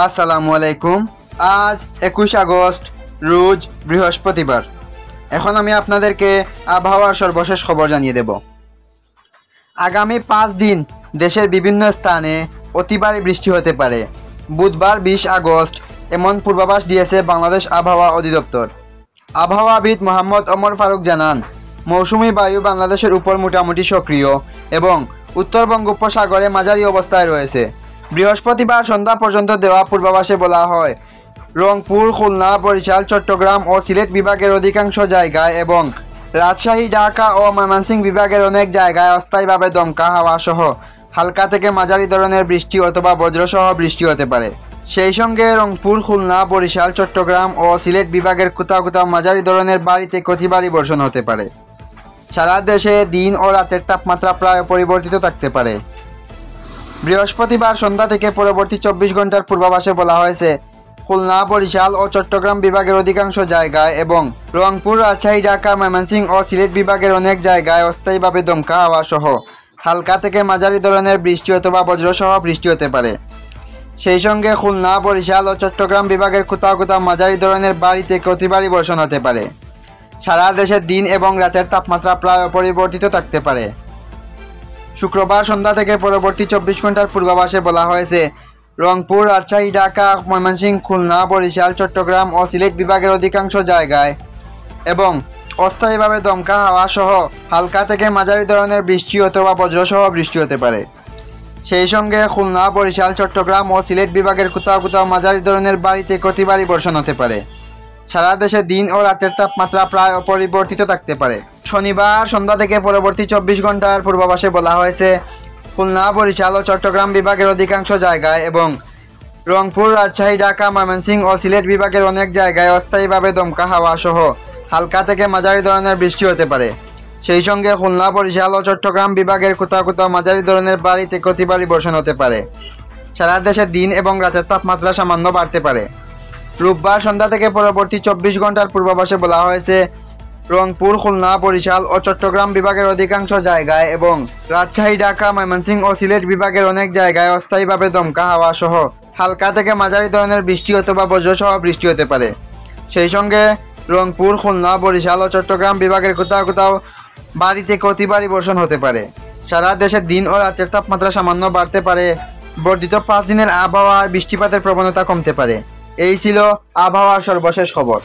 আসসালামু আলাইকুম। আজ 21 আগস্ট রোজ বৃহস্পতিবার। এখন আমি আপনাদেরকে আবহাওয়ার সর্বশেষ খবর জানিয়ে দেব। আগামী 5 দিন দেশের বিভিন্ন স্থানে অতি ভারী বৃষ্টি হতে পারে। বুধবার 20 আগস্ট এমন পূর্বাভাস দিয়েছে বাংলাদেশ আবহাওয়া অধিদপ্তর। আবহাওয়াবিদ মোহাম্মদ ওমর ফারুক জানান, মৌসুমি বায়ু বাংলাদেশের উপর মোটামুটি সক্রিয় এবং উত্তর বঙ্গোপসাগরে মাঝারি অবস্থায় রয়েছে। বৃহস্পতিবার সন্ধ্যা পর্যন্ত দেওয়া পূর্বাভাসে বলা হয়, রংপুর, খুলনা, বরিশাল, চট্টগ্রাম ও সিলেট বিভাগের অধিকাংশ জায়গায় এবং রাজশাহী, ঢাকা ও ময়মনসিংহ বিভাগের অনেক জায়গায় অস্থায়ীভাবে দমকা হাওয়া সহ হালকা থেকে মাঝারি ধরনের বৃষ্টি অথবা বজ্রসহ বৃষ্টি হতে পারে। সেই সঙ্গে রংপুর, খুলনা, বরিশাল, চট্টগ্রাম ও সিলেট বিভাগের কোথাও কোথাও মাঝারি ধরনের ভারী থেকে অতি ভারী বর্ষণ হতে পারে। সারা দেশে দিন ও রাতের তাপমাত্রা প্রায় পরিবর্তিত থাকতে পারে। বৃহস্পতিবার সন্ধ্যা থেকে পরবর্তী 24 ঘন্টার পূর্বাভাসে বলা হয়েছে, খুলনা, বরিশাল ও চট্টগ্রাম বিভাগের অধিকাংশ জায়গায় এবং রংপুর, রাজশাহী, ঢাকা, ময়মনসিংহ ও সিলেট বিভাগের অনেক জায়গায় অস্থায়ীভাবে দমকা হাওয়া সহ হালকা থেকে মাঝারি ধরনের বৃষ্টি অথবা বজ্রসহ বৃষ্টি হতে পারে। সেই সঙ্গে খুলনা, বরিশাল ও চট্টগ্রাম বিভাগের কোথাও কোথাও মাঝারি ধরনের ভারী থেকে অতি ভারী বর্ষণ হতে পারে। সারা দেশের দিন এবং রাতের তাপমাত্রা প্রায় অপরিবর্তিত থাকতে পারে। শুক্রবার সন্ধ্যা থেকে পরবর্তী 24 ঘন্টার পূর্বাভাসে বলা হয়েছে, রংপুর, রাজশাহী, ঢাকা, ময়মনসিংহ, খুলনা, বরিশাল, চট্টগ্রাম ও সিলেট বিভাগের অধিকাংশ জায়গায় এবং অস্থায়ীভাবে দমকা হাওয়া সহ হালকা থেকে মাঝারি ধরনের বৃষ্টি অথবা বজ্রসহ বৃষ্টি হতে পারে। সেই সঙ্গে খুলনা, বরিশাল, চট্টগ্রাম ও সিলেট বিভাগের কোথাও কোথাও মাঝারি ধরনের ভারী থেকে অতি ভারী বর্ষণ হতে পারে। সারা দেশে দিন ও রাতের তাপমাত্রা প্রায় অপরিবর্তিত থাকতে পারে। শনিবার সন্ধ্যা থেকে পরবর্তী 24 ঘন্টার পূর্বাভাসে বলা হয়েছে, খুলনা, বরিশাল ও চট্টগ্রাম বিভাগের অধিকাংশ জায়গায় এবং রংপুর, রাজশাহী, ঢাকা, ময়মনসিংহ ও সিলেট বিভাগের অনেক জায়গায় অস্থায়ীভাবে দমকা হাওয়া সহ হালকা থেকে মাঝারি ধরনের বৃষ্টি হতে পারে। সেই সঙ্গে খুলনা, বরিশাল ও চট্টগ্রাম বিভাগের কোথাও কোথাও মাঝারি ধরনের ভারী থেকে অতি ভারী বর্ষণ হতে পারে। সারা দেশে দিন এবং রাতের তাপমাত্রা সামান্য বাড়তে পারে। রোববার সন্ধ্যা থেকে পরবর্তী 24 ঘন্টার পূর্বাভাসে বলা হয়েছে, রংপুর, খুলনা, বরিশাল ও চট্টগ্রাম বিভাগের অধিকাংশ জায়গায় এবং রাজশাহী, ঢাকা, ময়মনসিংহ ও সিলেট বিভাগের অনেক জায়গায় অস্থায়ীভাবে দমকা হাওয়া সহ হালকা থেকে মাঝারি ধরনের বৃষ্টি অথবা বজ্রসহ বৃষ্টি হতে পারে। সেই সঙ্গে রংপুর, খুলনা, বরিশাল ও চট্টগ্রাম বিভাগের কোথাও কোথাও ভারী থেকে অতি ভারী বর্ষণ হতে পারে। সারা দেশের দিন ও রাতের তাপমাত্রা সামান্য বাড়তে পারে। বর্ধিত 5 দিনের আবহাওয়ার বৃষ্টিপাতের প্রবণতা কমতে পারে। এই ছিল আবহাওয়ার সর্বশেষ খবর।